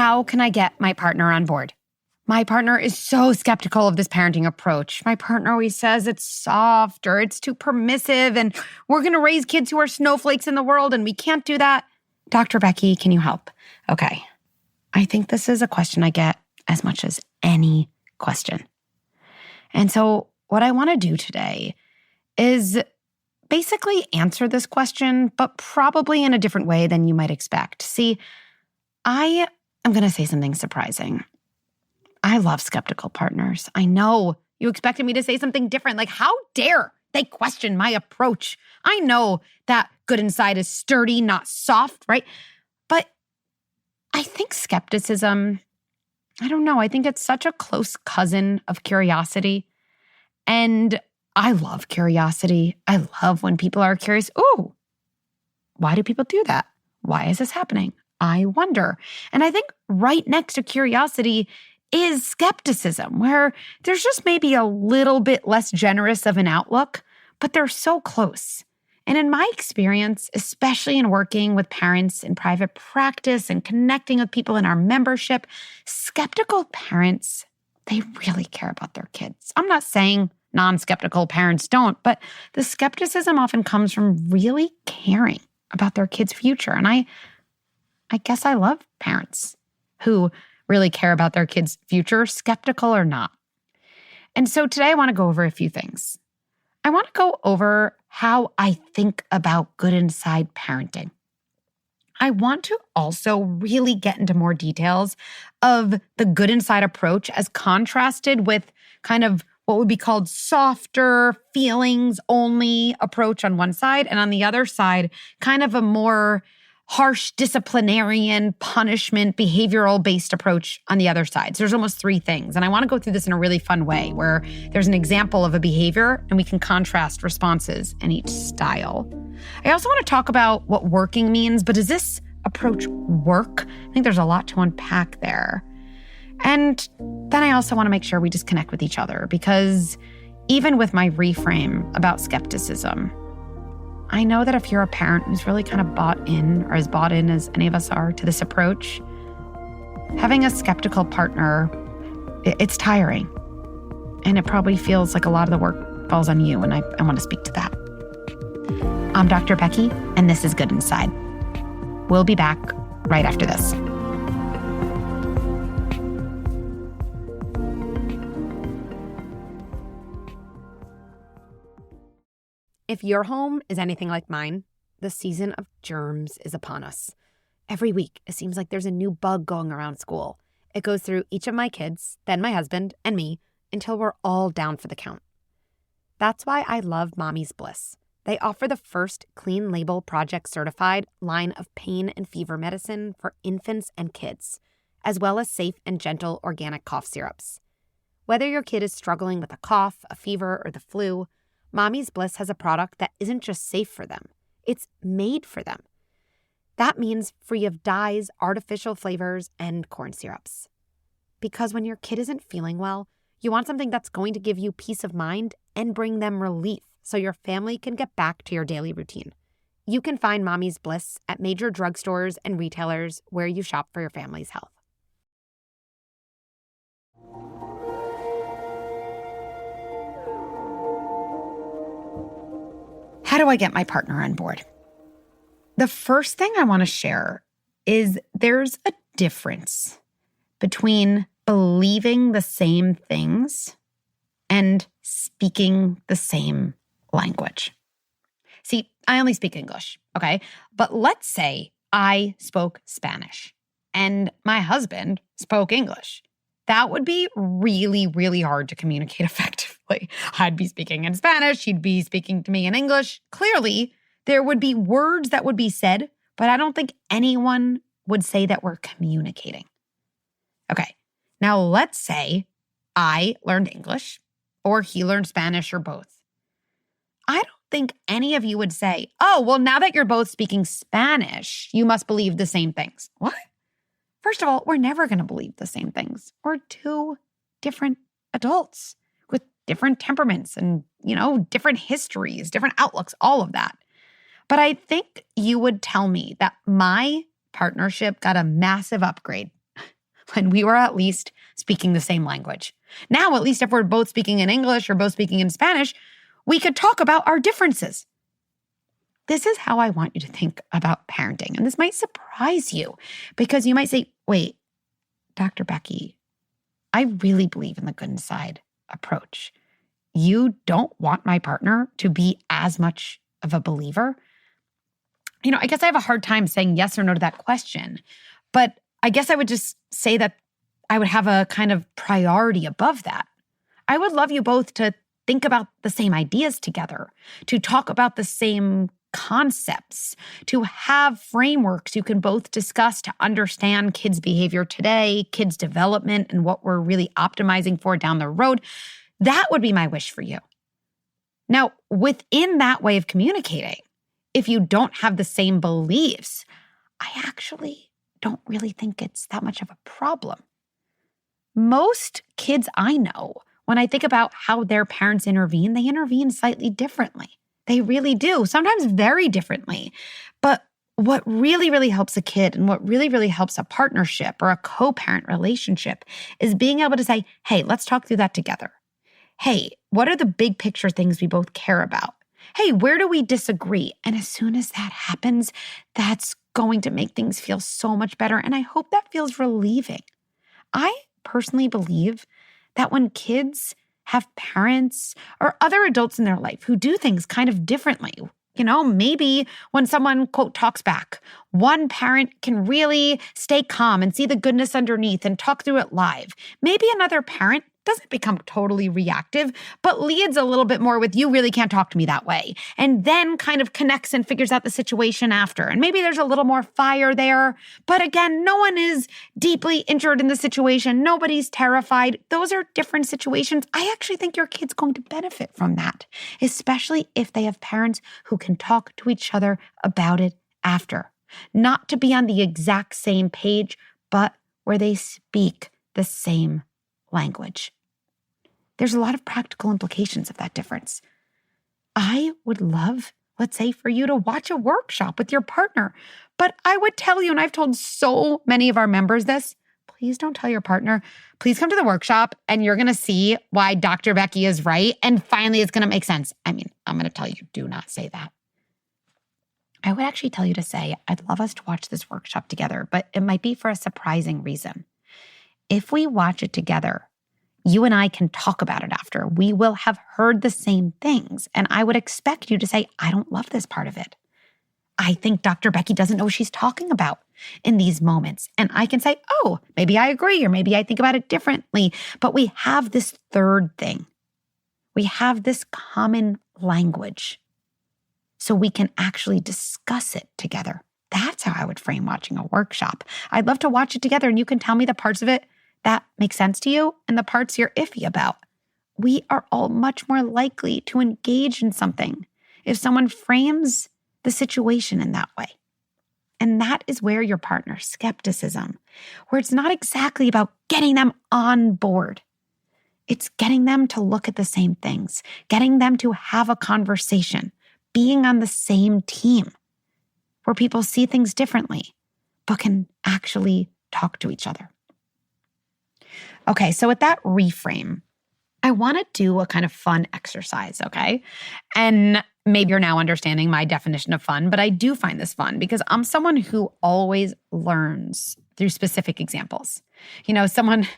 How can I get my partner on board? My partner is so skeptical of this parenting approach. My partner always says it's soft or it's too permissive and we're going to raise kids who are snowflakes in the world and we can't do that. Dr. Becky, can you help? Okay. I think this is a question I get as much as any question. And so what I want to do today is basically answer this question, but probably in a different way than you might expect. See, I am going to say something surprising. I love skeptical partners. I know you expected me to say something different. Like, how dare they question my approach? I know that good inside is sturdy, not soft, right? But I think skepticism, I don't know. I think it's such a close cousin of curiosity. And I love curiosity. I love when people are curious. Ooh, why do people do that? Why is this happening? I wonder. And I think right next to curiosity is skepticism, where there's just maybe a little bit less generous of an outlook, but they're so close. And in my experience, especially in working with parents in private practice and connecting with people in our membership, skeptical parents, they really care about their kids. I'm not saying non-skeptical parents don't, but the skepticism often comes from really caring about their kids' future. And I guess I love parents who really care about their kids' future, skeptical or not. And so today I want to go over a few things. I want to go over how I think about good inside parenting. I want to also really get into more details of the good inside approach as contrasted with kind of what would be called softer, feelings-only approach on one side, and on the other side, kind of a more harsh disciplinarian, punishment, behavioral-based approach on the other side. So there's almost three things. And I want to go through this in a really fun way where there's an example of a behavior and we can contrast responses in each style. I also want to talk about what working means, but does this approach work? I think there's a lot to unpack there. And then I also want to make sure we just connect with each other because even with my reframe about skepticism, I know that if you're a parent who's really kind of bought in or as bought in as any of us are to this approach, having a skeptical partner, it's tiring. And it probably feels like a lot of the work falls on you. And I want to speak to that. I'm Dr. Becky, and this is Good Inside. We'll be back right after this. If your home is anything like mine, the season of germs is upon us. Every week, it seems like there's a new bug going around school. It goes through each of my kids, then my husband, and me, until we're all down for the count. That's why I love Mommy's Bliss. They offer the first clean label project certified line of pain and fever medicine for infants and kids, as well as safe and gentle organic cough syrups. Whether your kid is struggling with a cough, a fever, or the flu, Mommy's Bliss has a product that isn't just safe for them, it's made for them. That means free of dyes, artificial flavors, and corn syrups. Because when your kid isn't feeling well, you want something that's going to give you peace of mind and bring them relief so your family can get back to your daily routine. You can find Mommy's Bliss at major drugstores and retailers where you shop for your family's health. How do I get my partner on board? The first thing I want to share is there's a difference between believing the same things and speaking the same language. See, I only speak English, okay? But let's say I spoke Spanish and my husband spoke English. That would be really, really hard to communicate effectively. I'd be speaking in Spanish, he'd be speaking to me in English. Clearly, there would be words that would be said, but I don't think anyone would say that we're communicating. Okay, now let's say I learned English or he learned Spanish or both. I don't think any of you would say, oh, well, now that you're both speaking Spanish, you must believe the same things. What? First of all, we're never going to believe the same things. We're two different adults with different temperaments and, different histories, different outlooks, all of that. But I think you would tell me that my partnership got a massive upgrade when we were at least speaking the same language. Now, at least if we're both speaking in English or both speaking in Spanish, we could talk about our differences. This is how I want you to think about parenting. And this might surprise you because you might say, wait, Dr. Becky, I really believe in the good inside approach. You don't want my partner to be as much of a believer? I guess I have a hard time saying yes or no to that question, but I guess I would just say that I would have a kind of priority above that. I would love you both to think about the same ideas together, to talk about the same concepts, to have frameworks you can both discuss to understand kids' behavior today, kids' development, and what we're really optimizing for down the road. That would be my wish for you. Now, within that way of communicating, if you don't have the same beliefs, I actually don't really think it's that much of a problem. Most kids I know, when I think about how their parents intervene, they intervene slightly differently. They really do, sometimes very differently. But what really, really helps a kid and what really, really helps a partnership or a co-parent relationship is being able to say, hey, let's talk through that together. Hey, what are the big picture things we both care about? Hey, where do we disagree? And as soon as that happens, that's going to make things feel so much better. And I hope that feels relieving. I personally believe that when kids have parents or other adults in their life who do things kind of differently, maybe when someone, quote, talks back, one parent can really stay calm and see the goodness underneath and talk through it live. Maybe another parent doesn't become totally reactive, but leads a little bit more with, you really can't talk to me that way. And then kind of connects and figures out the situation after. And maybe there's a little more fire there. But again, no one is deeply injured in the situation. Nobody's terrified. Those are different situations. I actually think your kid's going to benefit from that, especially if they have parents who can talk to each other about it after. Not to be on the exact same page, but where they speak the same language. There's a lot of practical implications of that difference. I would love, let's say, for you to watch a workshop with your partner, but I would tell you, and I've told so many of our members this, please don't tell your partner, please come to the workshop and you're going to see why Dr. Becky is right. And finally, it's going to make sense. I'm going to tell you, do not say that. I would actually tell you to say, I'd love us to watch this workshop together, but it might be for a surprising reason. If we watch it together, you and I can talk about it after. We will have heard the same things. And I would expect you to say, I don't love this part of it. I think Dr. Becky doesn't know what she's talking about in these moments. And I can say, oh, maybe I agree, or maybe I think about it differently. But we have this third thing. We have this common language. So we can actually discuss it together. That's how I would frame watching a workshop. I'd love to watch it together and you can tell me the parts of it that make sense to you and the parts you're iffy about. We are all much more likely to engage in something if someone frames the situation in that way. And that is where your partner's skepticism, where it's not exactly about getting them on board. It's getting them to look at the same things, getting them to have a conversation, being on the same team where people see things differently, but can actually talk to each other. Okay, so with that reframe, I want to do a kind of fun exercise, okay? And maybe you're now understanding my definition of fun, but I do find this fun because I'm someone who always learns through specific examples. Someone,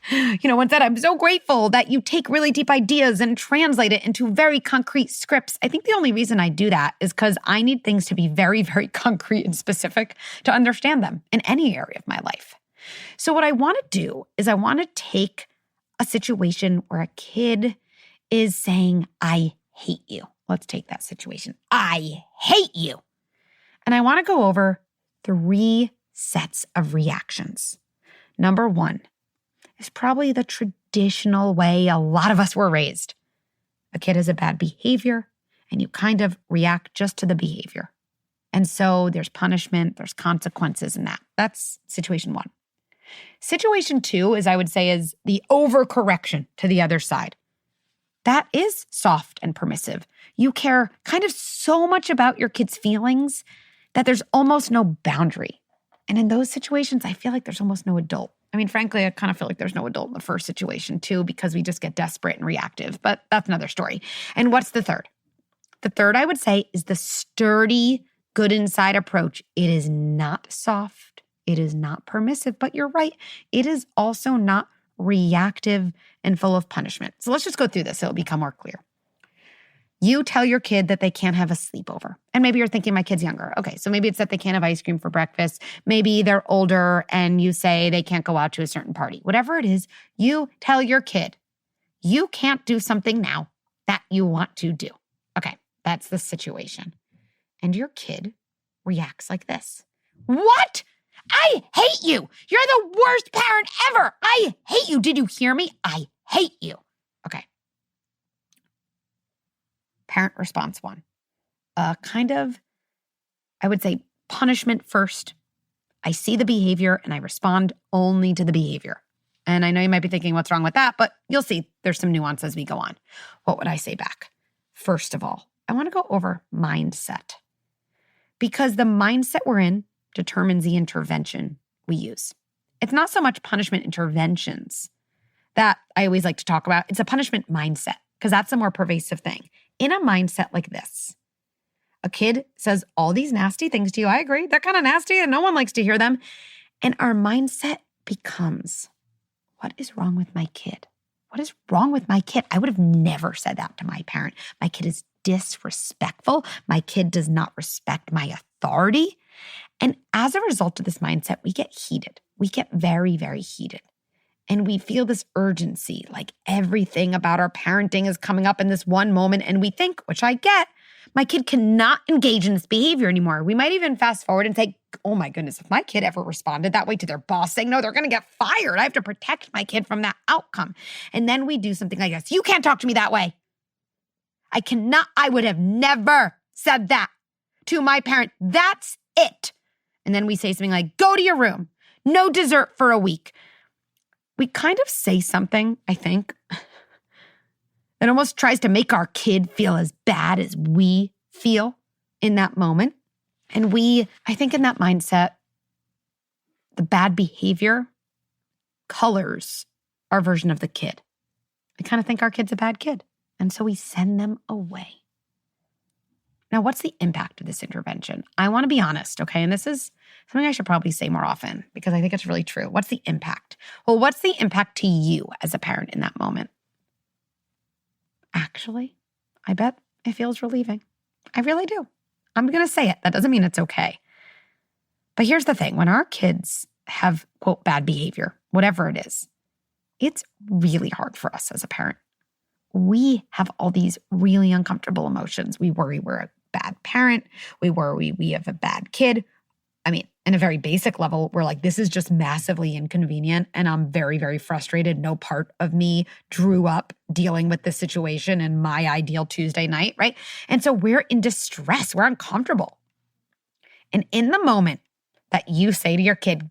once said, I'm so grateful that you take really deep ideas and translate it into very concrete scripts. I think the only reason I do that is because I need things to be very, very concrete and specific to understand them in any area of my life. So what I want to do is I want to take a situation where a kid is saying, I hate you. Let's take that situation. I hate you. And I want to go over 3 sets of reactions. Number 1 is probably the traditional way a lot of us were raised. A kid has a bad behavior and you kind of react just to the behavior. And so there's punishment, there's consequences in that. That's situation 1. Situation 2 is, I would say, is the overcorrection to the other side. That is soft and permissive. You care kind of so much about your kid's feelings that there's almost no boundary. And in those situations, I feel like there's almost no adult I mean, frankly, I kind of feel like there's no adult in the first situation too, because we just get desperate and reactive, but that's another story. And what's the third? The third I would say is the sturdy, good inside approach. It is not soft. It is not permissive, but you're right. It is also not reactive and full of punishment. So let's just go through this. It'll become more clear. You tell your kid that they can't have a sleepover. And maybe you're thinking my kid's younger. Okay, so maybe it's that they can't have ice cream for breakfast. Maybe they're older and you say they can't go out to a certain party. Whatever it is, you tell your kid, you can't do something now that you want to do. Okay, that's the situation. And your kid reacts like this. What? I hate you. You're the worst parent ever. I hate you. Did you hear me? I hate you. Okay. Parent response one. Kind of, I would say, punishment first. I see the behavior and I respond only to the behavior. And I know you might be thinking, what's wrong with that? But you'll see there's some nuance as we go on. What would I say back? First of all, I want to go over mindset. Because the mindset we're in determines the intervention we use. It's not so much punishment interventions that I always like to talk about. It's a punishment mindset, because that's a more pervasive thing. In a mindset like this, a kid says all these nasty things to you. I agree. They're kind of nasty and no one likes to hear them. And our mindset becomes, what is wrong with my kid? What is wrong with my kid? I would have never said that to my parent. My kid is disrespectful. My kid does not respect my authority. And as a result of this mindset, we get heated. We get very, very heated. And we feel this urgency, like everything about our parenting is coming up in this one moment. And we think, which I get, my kid cannot engage in this behavior anymore. We might even fast forward and say, oh my goodness, if my kid ever responded that way to their boss saying, no, they're going to get fired. I have to protect my kid from that outcome. And then we do something like this. You can't talk to me that way. I would have never said that to my parent. That's it. And then we say something like, go to your room. No dessert for a week. We kind of say something, I think, that almost tries to make our kid feel as bad as we feel in that moment. And I think in that mindset, the bad behavior colors our version of the kid. We kind of think our kid's a bad kid. And so we send them away. Now, what's the impact of this intervention? I want to be honest, okay? And this is something I should probably say more often because I think it's really true. What's the impact? Well, what's the impact to you as a parent in that moment? Actually, I bet it feels relieving. I really do. I'm going to say it. That doesn't mean it's okay. But here's the thing. When our kids have, quote, bad behavior, whatever it is, it's really hard for us as a parent. We have all these really uncomfortable emotions. We worry we're a bad parent. We worry we have a bad kid. I mean, in a very basic level, we're like, this is just massively inconvenient and I'm very, very frustrated. No part of me drew up dealing with this situation in my ideal Tuesday night, right? And so we're in distress. We're uncomfortable. And in the moment that you say to your kid,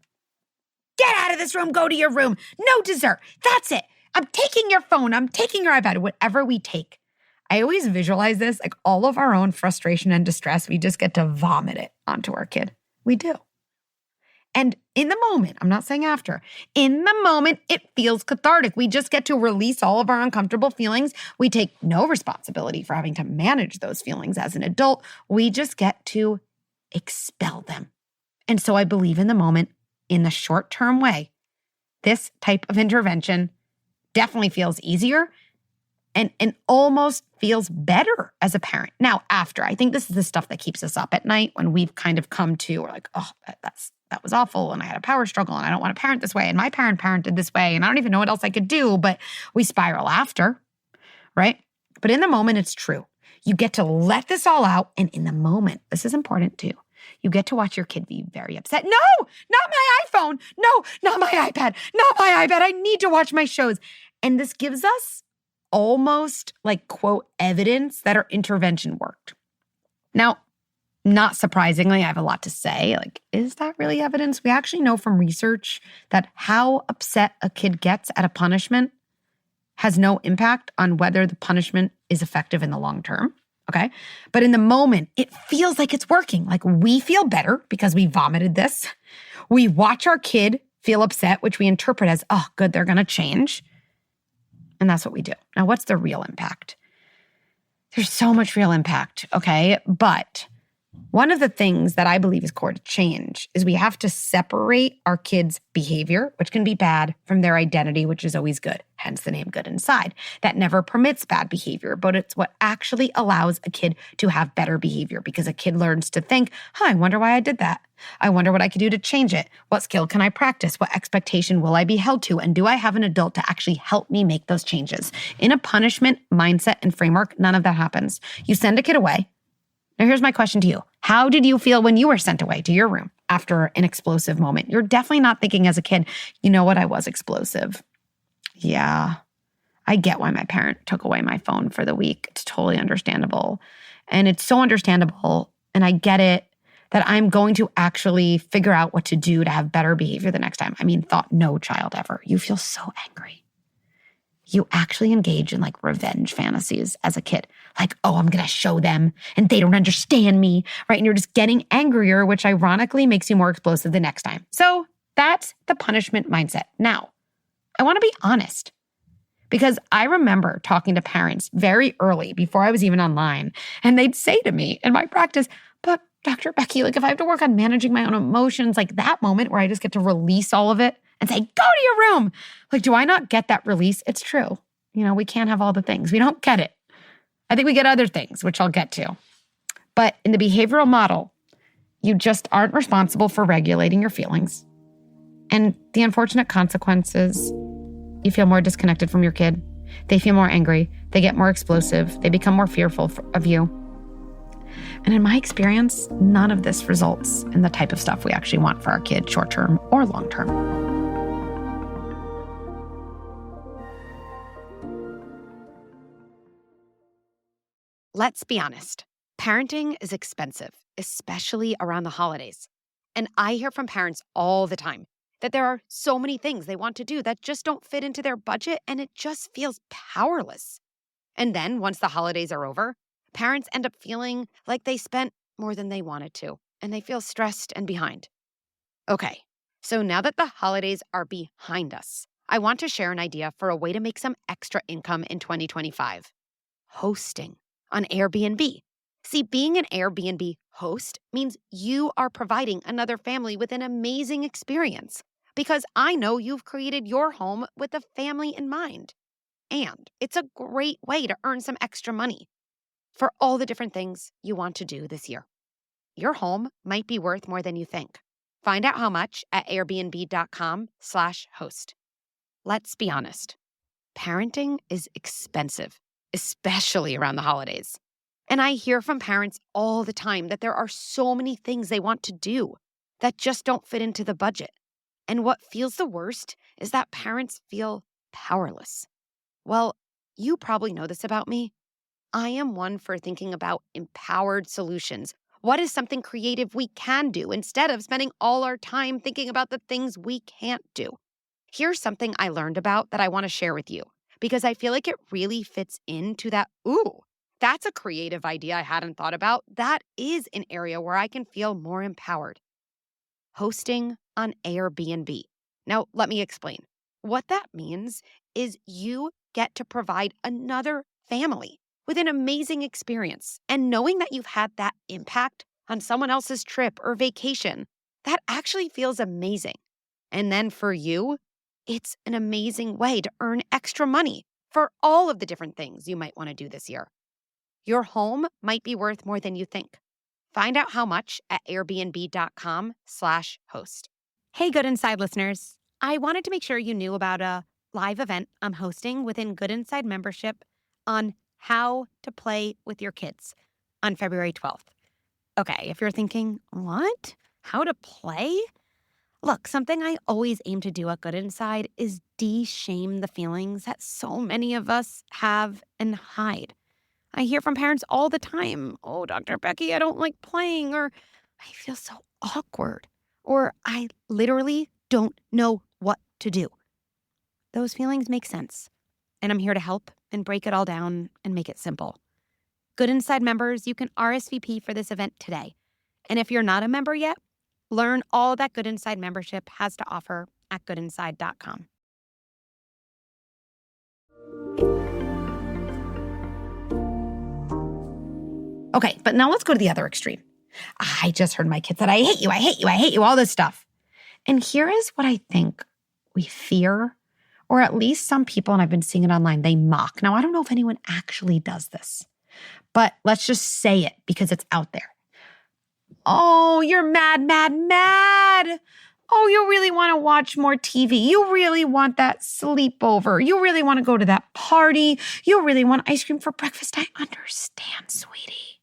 get out of this room, go to your room, no dessert, that's it. I'm taking your phone, I'm taking your iPad, whatever we take. I always visualize this, like all of our own frustration and distress, we just get to vomit it onto our kid. We do. And in the moment, I'm not saying after, in the moment, it feels cathartic. We just get to release all of our uncomfortable feelings. We take no responsibility for having to manage those feelings as an adult. We just get to expel them. And so I believe in the moment, in the short-term way, this type of intervention definitely feels easier and almost feels better as a parent. Now, after, I think this is the stuff that keeps us up at night when we've kind of come to, we're like, oh, that was awful, and I had a power struggle, and I don't want to parent this way, and my parent parented this way, and I don't even know what else I could do, but we spiral after, right? But in the moment, it's true. You get to let this all out, and in the moment, this is important too, you get to watch your kid be very upset. No, not my iPhone. No, not my iPad. Not my iPad. I need to watch my shows. And this gives us almost like, quote, evidence that our intervention worked. Now, not surprisingly, I have a lot to say. Like, is that really evidence? We actually know from research that how upset a kid gets at a punishment has no impact on whether the punishment is effective in the long term. Okay. But in the moment, it feels like it's working. Like we feel better because we vomited this. We watch our kid feel upset, which we interpret as, oh, good, they're going to change. And that's what we do. Now, what's the real impact? There's so much real impact, okay? But one of the things that I believe is core to change is we have to separate our kids' behavior, which can be bad, from their identity, which is always good, hence the name Good Inside. That never permits bad behavior, but it's what actually allows a kid to have better behavior, because a kid learns to think, I wonder why I did that. I wonder what I could do to change it. What skill can I practice? What expectation will I be held to? And do I have an adult to actually help me make those changes? In a punishment mindset and framework, none of that happens. You send a kid away. Now, here's my question to you. How did you feel when you were sent away to your room after an explosive moment? You're definitely not thinking as a kid, you know what, I was explosive. Yeah, I get why my parent took away my phone for the week. It's totally understandable. And it's so understandable, and I get it, that I'm going to actually figure out what to do to have better behavior the next time. I mean, thought no child ever. You feel so angry. You actually engage in like revenge fantasies as a kid. Like, oh, I'm going to show them and they don't understand me, right? And you're just getting angrier, which ironically makes you more explosive the next time. So that's the punishment mindset. Now, I want to be honest, because I remember talking to parents very early before I was even online, and they'd say to me in my practice, but Dr. Becky, like if I have to work on managing my own emotions, like that moment where I just get to release all of it and say, go to your room. Like, do I not get that release? It's true. You know, we can't have all the things. We don't get it. I think we get other things, which I'll get to. But in the behavioral model, you just aren't responsible for regulating your feelings. And the unfortunate consequences, you feel more disconnected from your kid. They feel more angry. They get more explosive. They become more fearful of you. And in my experience, none of this results in the type of stuff we actually want for our kid, short-term or long-term. Let's be honest. Parenting is expensive, especially around the holidays. And I hear from parents all the time that there are so many things they want to do that just don't fit into their budget, and it just feels powerless. And then once the holidays are over, parents end up feeling like they spent more than they wanted to, and they feel stressed and behind. Okay, so now that the holidays are behind us, I want to share an idea for a way to make some extra income in 2025. Hosting on Airbnb. See, being an Airbnb host means you are providing another family with an amazing experience, because I know you've created your home with a family in mind. And it's a great way to earn some extra money for all the different things you want to do this year. Your home might be worth more than you think. Find out how much at airbnb.com/host. Let's be honest. Parenting is expensive, especially around the holidays. And I hear from parents all the time that there are so many things they want to do that just don't fit into the budget. And what feels the worst is that parents feel powerless. Well, you probably know this about me. I am one for thinking about empowered solutions. What is something creative we can do instead of spending all our time thinking about the things we can't do? Here's something I learned about that I want to share with you, because I feel like it really fits into that, ooh, that's a creative idea I hadn't thought about. That is an area where I can feel more empowered. Hosting on Airbnb. Now, let me explain. What that means is you get to provide another family with an amazing experience. And knowing that you've had that impact on someone else's trip or vacation, that actually feels amazing. And then for you, it's an amazing way to earn extra money for all of the different things you might want to do this year. Your home might be worth more than you think. Find out how much at airbnb.com/host. Hey, Good Inside listeners. I wanted to make sure you knew about a live event I'm hosting within Good Inside membership on how to play with your kids on February 12th. Okay, if you're thinking, what? How to play? Look, something I always aim to do at Good Inside is de-shame the feelings that so many of us have and hide. I hear from parents all the time, oh, Dr. Becky, I don't like playing, or I feel so awkward, or I literally don't know what to do. Those feelings make sense, and I'm here to help and break it all down and make it simple. Good Inside members, you can RSVP for this event today. And if you're not a member yet, learn all that Good Inside membership has to offer goodinside.com. Okay, but now let's go to the other extreme. I just heard my kid said, I hate you, I hate you, I hate you, all this stuff. And here is what I think we fear, or at least some people, and I've been seeing it online, they mock. Now, I don't know if anyone actually does this, but let's just say it because it's out there. Oh, you're mad, mad, mad. Oh, you really want to watch more TV. You really want that sleepover. You really want to go to that party. You really want ice cream for breakfast. I understand, sweetie.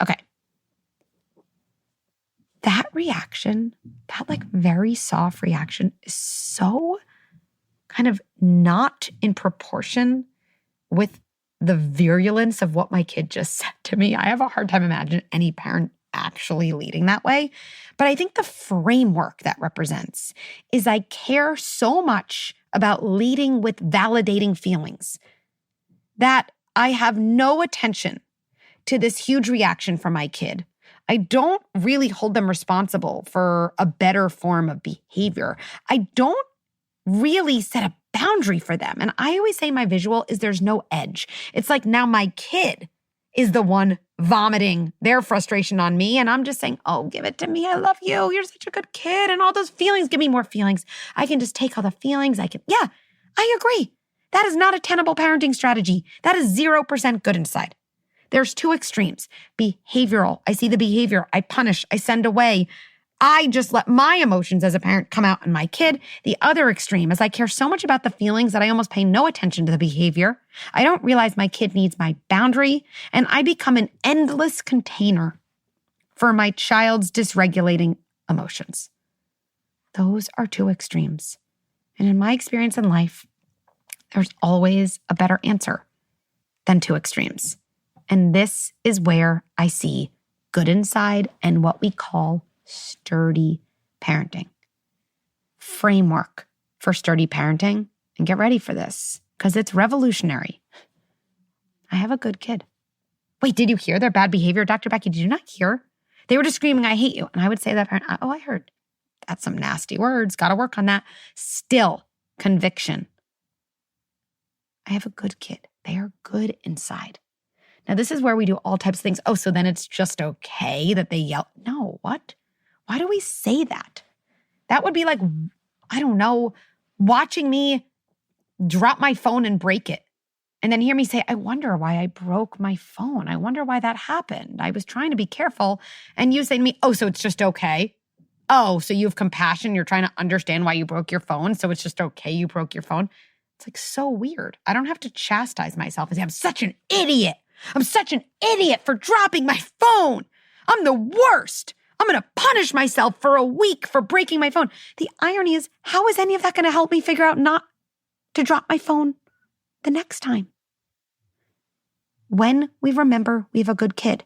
Okay. That reaction, that like very soft reaction is so kind of not in proportion with the virulence of what my kid just said to me. I have a hard time imagining any parent actually leading that way. But I think the framework that represents is I care so much about leading with validating feelings that I have no attention to this huge reaction from my kid. I don't really hold them responsible for a better form of behavior. I don't really set a boundary for them. And I always say my visual is there's no edge. It's like now my kid is the one vomiting their frustration on me. And I'm just saying, oh, give it to me. I love you. You're such a good kid. And all those feelings, give me more feelings. I can just take all the feelings. Yeah, I agree. That is not a tenable parenting strategy. That is 0% good inside. There's two extremes. Behavioral. I see the behavior. I punish. I send away. I just let my emotions as a parent come out in my kid. The other extreme is I care so much about the feelings that I almost pay no attention to the behavior. I don't realize my kid needs my boundary, and I become an endless container for my child's dysregulating emotions. Those are two extremes. And in my experience in life, there's always a better answer than two extremes. And this is where I see good inside and what we call sturdy parenting. Framework for sturdy parenting. And get ready for this because it's revolutionary. I have a good kid. Wait, did you hear their bad behavior, Dr. Becky? Did you not hear? They were just screaming, I hate you. And I would say to that parent, oh, I heard. That's some nasty words. Got to work on that. Still, conviction. I have a good kid. They are good inside. Now, this is where we do all types of things. Oh, so then it's just okay that they yell. No, what? Why do we say that? That would be like, I don't know, watching me drop my phone and break it. And then hear me say, I wonder why I broke my phone. I wonder why that happened. I was trying to be careful. And you say to me, oh, so it's just okay. Oh, so you have compassion. You're trying to understand why you broke your phone. So it's just okay you broke your phone. It's like so weird. I don't have to chastise myself and say, I'm such an idiot. I'm such an idiot for dropping my phone. I'm the worst. I'm going to punish myself for a week for breaking my phone. The irony is, how is any of that going to help me figure out not to drop my phone the next time? When we remember we have a good kid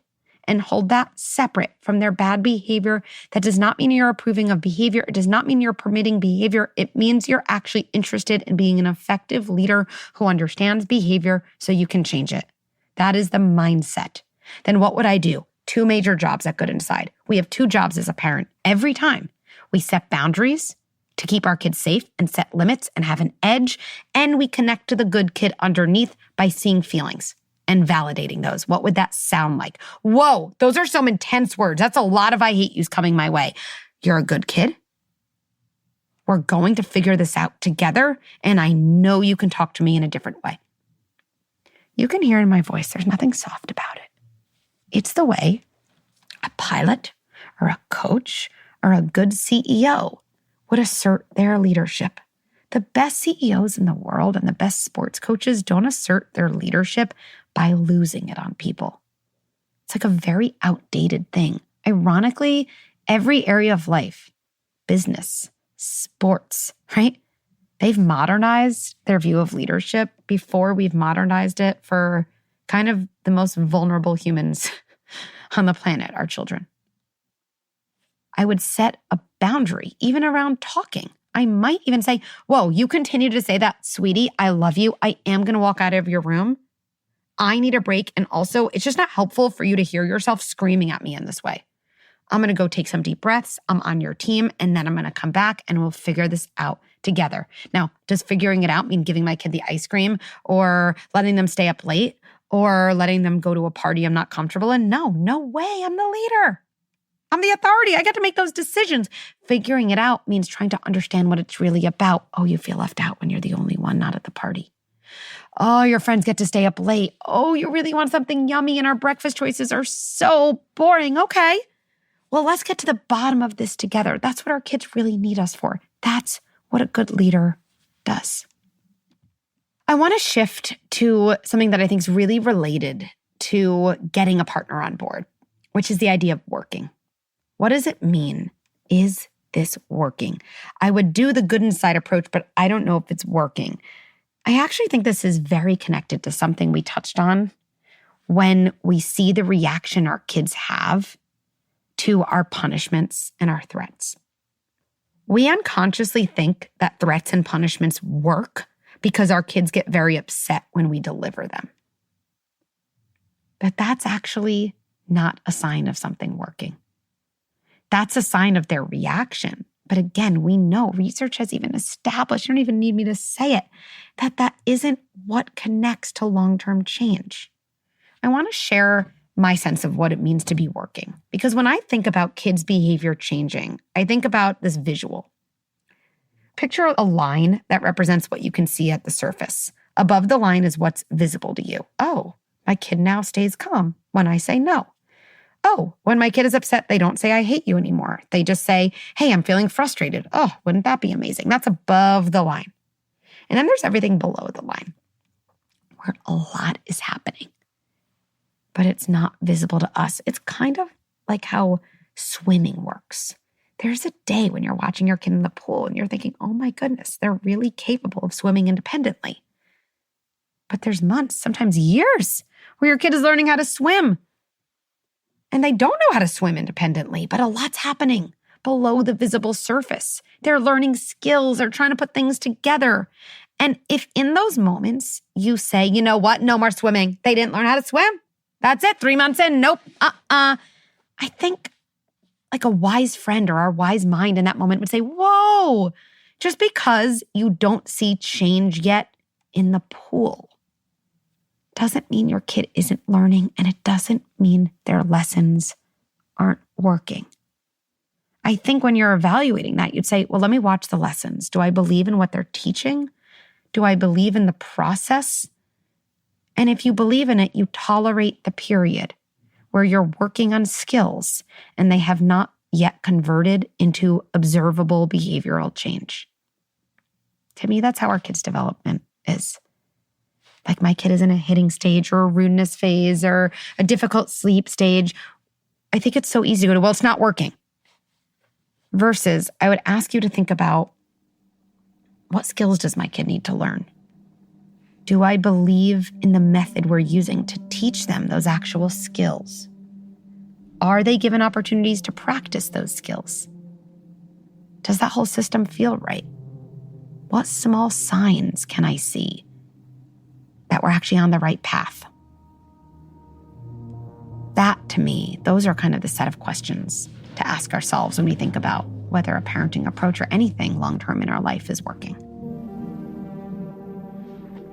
and hold that separate from their bad behavior, that does not mean you're approving of behavior. It does not mean you're permitting behavior. It means you're actually interested in being an effective leader who understands behavior so you can change it. That is the mindset. Then what would I do? Two major jobs at Good Inside. We have two jobs as a parent. Every time we set boundaries to keep our kids safe and set limits and have an edge, and we connect to the good kid underneath by seeing feelings and validating those. What would that sound like? Whoa, those are some intense words. That's a lot of I hate yous coming my way. You're a good kid. We're going to figure this out together, and I know you can talk to me in a different way. You can hear in my voice, there's nothing soft about it. It's the way a pilot or a coach or a good CEO would assert their leadership. The best CEOs in the world and the best sports coaches don't assert their leadership by losing it on people. It's like a very outdated thing. Ironically, every area of life, business, sports, right? They've modernized their view of leadership before we've modernized it for kind of the most vulnerable humans on the planet, our children. I would set a boundary, even around talking. I might even say, whoa, you continue to say that, sweetie, I love you. I am going to walk out of your room. I need a break. And also, it's just not helpful for you to hear yourself screaming at me in this way. I'm going to go take some deep breaths. I'm on your team. And then I'm going to come back and we'll figure this out together. Now, does figuring it out mean giving my kid the ice cream or letting them stay up late or letting them go to a party I'm not comfortable in? No way. I'm the leader. I'm the authority. I get to make those decisions. Figuring it out means trying to understand what it's really about. Oh, you feel left out when you're the only one not at the party. Oh, your friends get to stay up late. Oh, you really want something yummy and our breakfast choices are so boring. Okay. Well, let's get to the bottom of this together. That's what our kids really need us for. That's what a good leader does. I want to shift to something that I think is really related to getting a partner on board, which is the idea of working. What does it mean? Is this working? I would do the good inside approach, but I don't know if it's working. I actually think this is very connected to something we touched on when we see the reaction our kids have to our punishments and our threats. We unconsciously think that threats and punishments work because our kids get very upset when we deliver them. But that's actually not a sign of something working. That's a sign of their reaction. But again, we know, research has even established, you don't even need me to say it, that isn't what connects to long-term change. I want to share my sense of what it means to be working. Because when I think about kids' behavior changing, I think about this visual. Picture a line that represents what you can see at the surface. Above the line is what's visible to you. Oh, my kid now stays calm when I say no. Oh, when my kid is upset, they don't say, I hate you anymore. They just say, hey, I'm feeling frustrated. Oh, wouldn't that be amazing? That's above the line. And then there's everything below the line where a lot is happening, but it's not visible to us. It's kind of like how swimming works. There's a day when you're watching your kid in the pool and you're thinking, oh my goodness, they're really capable of swimming independently. But there's months, sometimes years, where your kid is learning how to swim. And they don't know how to swim independently, but a lot's happening below the visible surface. They're learning skills. They're trying to put things together. And if in those moments you say, you know what, no more swimming. They didn't learn how to swim. That's it. 3 months in. Nope. I think like a wise friend or our wise mind in that moment would say, whoa, just because you don't see change yet in the pool doesn't mean your kid isn't learning, and it doesn't mean their lessons aren't working. I think when you're evaluating that, you'd say, well, let me watch the lessons. Do I believe in what they're teaching? Do I believe in the process? And if you believe in it, you tolerate the period where you're working on skills and they have not yet converted into observable behavioral change. To me, that's how our kids' development is. Like my kid is in a hitting stage or a rudeness phase or a difficult sleep stage. I think it's so easy to go to, well, it's not working. Versus I would ask you to think about, what skills does my kid need to learn? Do I believe in the method we're using to teach them those actual skills? Are they given opportunities to practice those skills? Does that whole system feel right? What small signs can I see that we're actually on the right path? That, to me, those are kind of the set of questions to ask ourselves when we think about whether a parenting approach or anything long-term in our life is working.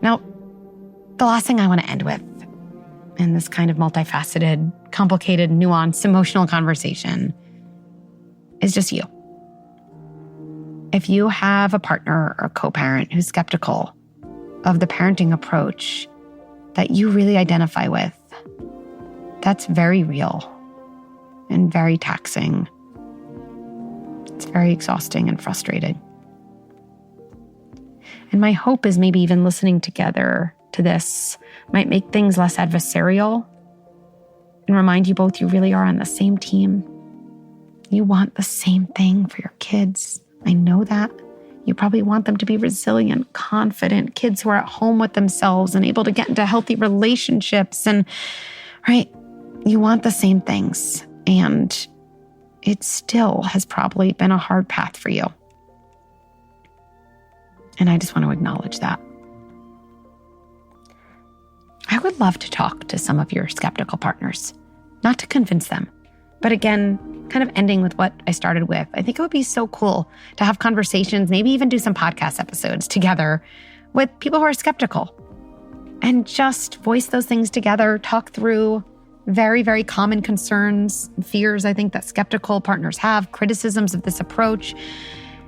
Now, the last thing I want to end with in this kind of multifaceted, complicated, nuanced, emotional conversation is just you. If you have a partner or co-parent who's skeptical of the parenting approach that you really identify with, that's very real and very taxing. It's very exhausting and frustrating. And my hope is maybe even listening together to this might make things less adversarial and remind you both you really are on the same team. You want the same thing for your kids. I know that. You probably want them to be resilient, confident, kids who are at home with themselves and able to get into healthy relationships. And, right, you want the same things. And it still has probably been a hard path for you. And I just want to acknowledge that. I would love to talk to some of your skeptical partners, not to convince them, but again, kind of ending with what I started with. I think it would be so cool to have conversations, maybe even do some podcast episodes together with people who are skeptical and just voice those things together, talk through very, very common concerns, fears I think that skeptical partners have, criticisms of this approach.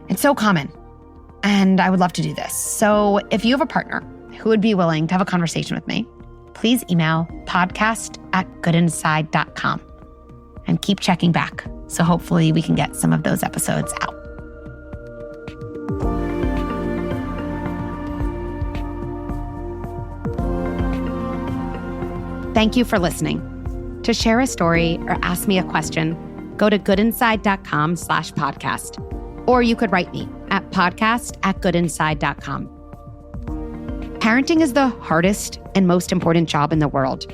It's so common. And I would love to do this. So if you have a partner who would be willing to have a conversation with me, please email podcast@goodinside.com and keep checking back. So hopefully we can get some of those episodes out. Thank you for listening. To share a story or ask me a question, go to goodinside.com/podcast. Or you could write me at podcast@goodinside.com. Parenting is the hardest and most important job in the world.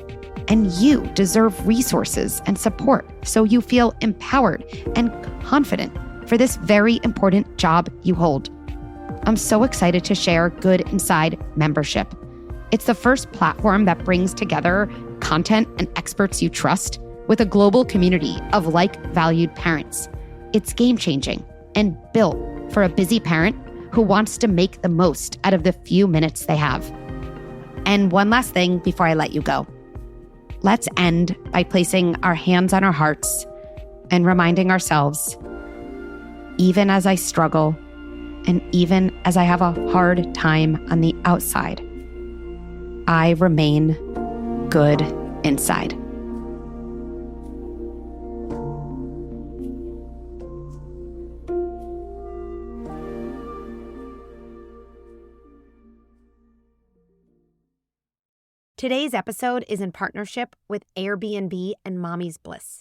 And you deserve resources and support so you feel empowered and confident for this very important job you hold. I'm so excited to share Good Inside membership. It's the first platform that brings together content and experts you trust with a global community of like-valued parents. It's game-changing and built for a busy parent who wants to make the most out of the few minutes they have. And one last thing before I let you go. Let's end by placing our hands on our hearts and reminding ourselves, even as I struggle and even as I have a hard time on the outside, I remain good inside. Today's episode is in partnership with Airbnb and Mommy's Bliss.